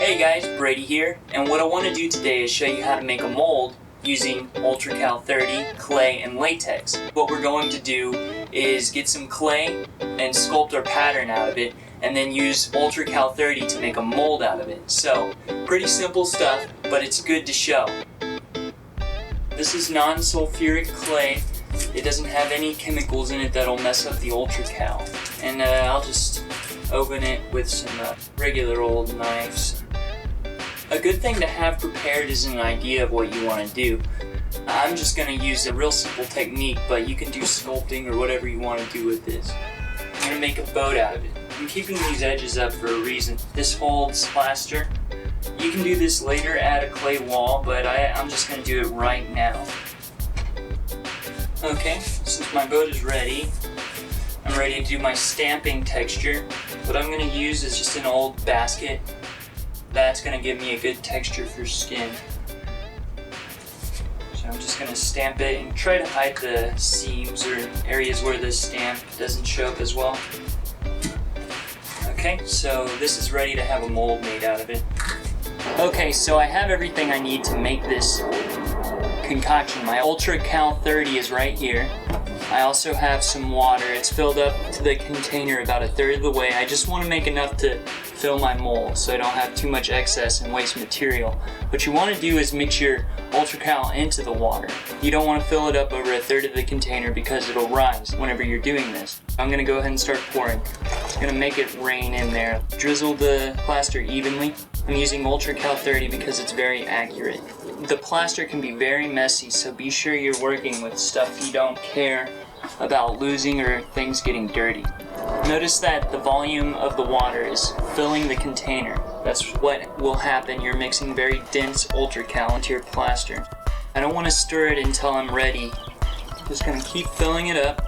Hey guys, Brady here, and what I want to do today is show you how to make a mold using UltraCal 30, clay, and latex. What we're going to do is get some clay and sculpt our pattern out of it, and then use UltraCal 30 to make a mold out of it. So, pretty simple stuff, but it's good to show. This is non-sulfuric clay. It doesn't have any chemicals in it that'll mess up the UltraCal. And I'll just open it with some regular old knives. A good thing to have prepared is an idea of what you want to do. I'm just going to use a real simple technique, but you can do sculpting or whatever you want to do with this. I'm going to make a boat out of it. I'm keeping these edges up for a reason. This holds plaster. You can do this later, add a clay wall, but I'm just going to do it right now. Okay, since my boat is ready, I'm ready to do my stamping texture. What I'm going to use is just an old basket. That's going to give me a good texture for skin. So I'm just going to stamp it and try to hide the seams or areas where the stamp doesn't show up as well. Okay, so this is ready to have a mold made out of it. Okay, so I have everything I need to make this concoction. My UltraCal 30 is right here. I also have some water. It's filled up to the container about a third of the way. I just want to make enough to fill my mold so I don't have too much excess and waste material. What you want to do is mix your UltraCal into the water. You don't want to fill it up over a third of the container because it'll rise whenever you're doing this. I'm going to go ahead and start pouring. I'm going to make it rain in there. Drizzle the plaster evenly. I'm using UltraCal 30 because it's very accurate. The plaster can be very messy, so be sure you're working with stuff you don't care about losing or things getting dirty. Notice that the volume of the water is filling the container. That's what will happen. You're mixing very dense UltraCal into your plaster. I don't want to stir it until I'm ready. Just going to keep filling it up.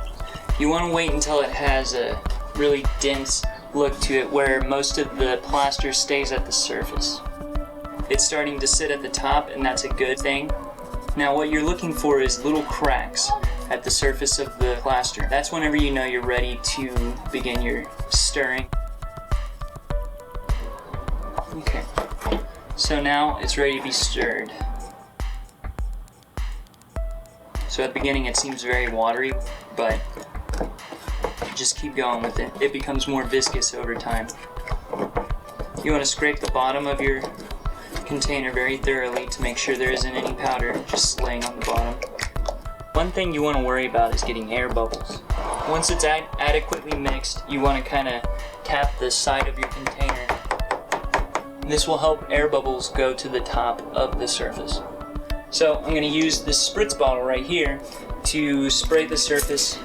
You want to wait until it has a really dense look to it where most of the plaster stays at the surface. It's starting to sit at the top, and that's a good thing. Now what you're looking for is little cracks at the surface of the plaster. That's whenever you know you're ready to begin your stirring. Okay, so now it's ready to be stirred. So at the beginning it seems very watery, but just keep going with it. It becomes more viscous over time. You want to scrape the bottom of your container very thoroughly to make sure there isn't any powder just laying on the bottom. One thing you want to worry about is getting air bubbles. Once it's adequately mixed, you want to kind of tap the side of your container. This will help air bubbles go to the top of the surface. So I'm going to use this spritz bottle right here to spray the surface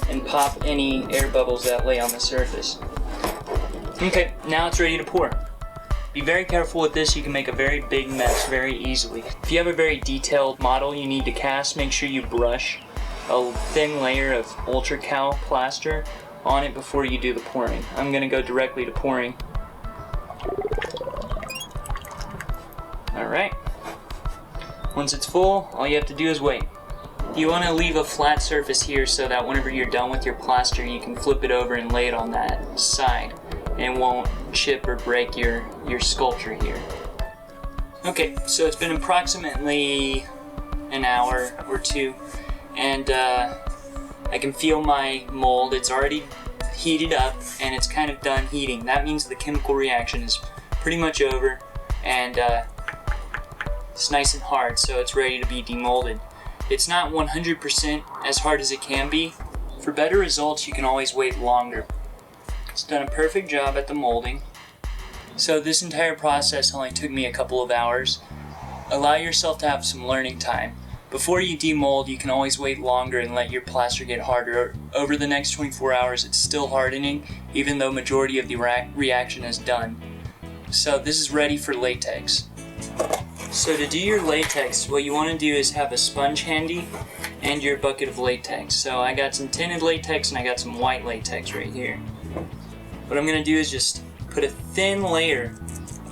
and pop any air bubbles that lay on the surface. Okay, now it's ready to pour. Be very careful with this. You can make a very big mess very easily. If you have a very detailed model you need to cast, make sure you brush a thin layer of UltraCal plaster on it before you do the pouring. I'm going to go directly to pouring. Alright. Once it's full, all you have to do is wait. You want to leave a flat surface here so that whenever you're done with your plaster, you can flip it over and lay it on that side. And it won't chip or break your sculpture here. Okay, so it's been approximately an hour or two, and I can feel my mold. It's already heated up, and it's kind of done heating. That means the chemical reaction is pretty much over, and it's nice and hard, so it's ready to be demolded. It's not 100% as hard as it can be. For better results, you can always wait longer. It's done a perfect job at the molding. So this entire process only took me a couple of hours. Allow yourself to have some learning time. Before you demold, you can always wait longer and let your plaster get harder. Over the next 24 hours, it's still hardening, even though majority of the reaction is done. So this is ready for latex. So to do your latex, what you want to do is have a sponge handy and your bucket of latex. So I got some tinted latex and I got some white latex right here. What I'm going to do is just put a thin layer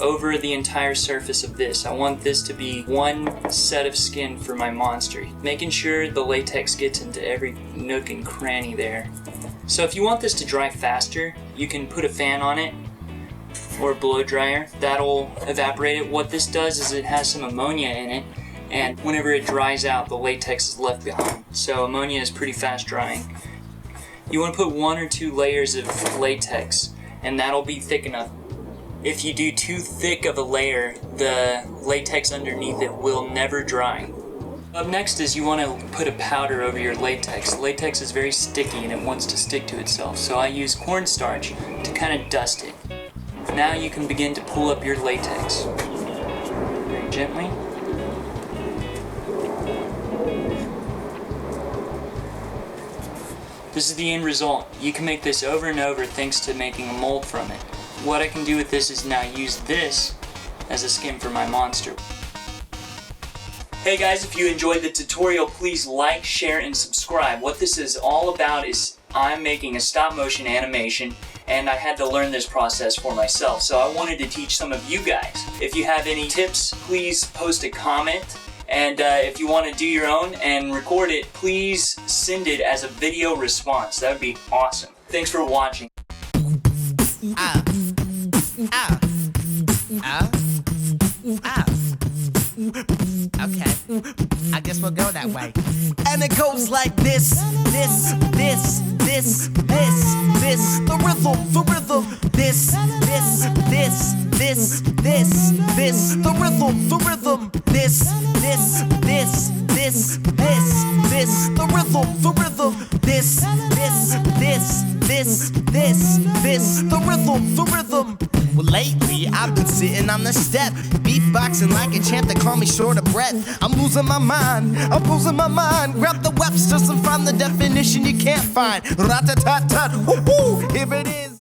over the entire surface of this. I want this to be one set of skin for my monster, making sure the latex gets into every nook and cranny there. So if you want this to dry faster, you can put a fan on it or a blow dryer. That'll evaporate it. What this does is it has some ammonia in it, and whenever it dries out, the latex is left behind. So ammonia is pretty fast drying. You want to put 1 or 2 layers of latex, and that'll be thick enough. If you do too thick of a layer, the latex underneath it will never dry. Up next is you want to put a powder over your latex. Latex is very sticky and it wants to stick to itself, so I use cornstarch to kind of dust it. Now you can begin to pull up your latex. Very gently. This is the end result. You can make this over and over thanks to making a mold from it. What I can do with this is now use this as a skin for my monster. Hey guys, if you enjoyed the tutorial, please like, share, and subscribe. What this is all about is I'm making a stop motion animation, and I had to learn this process for myself, so I wanted to teach some of you guys. If you have any tips, please post a comment, and if you want to do your own and record it, please send it as a video response. That would be awesome. Thanks for watching. Okay, I guess we'll go that way. And it goes like this, this, the rhythm, the rhythm, the rhythm, this, the rhythm, the rhythm. Well, lately I've been sitting on the step, beatboxing like a champ. They call me short of breath. I'm losing my mind, Grab the Webster's and find the definition you can't find. Rat-a-tat-tat, woo-hoo, here it is.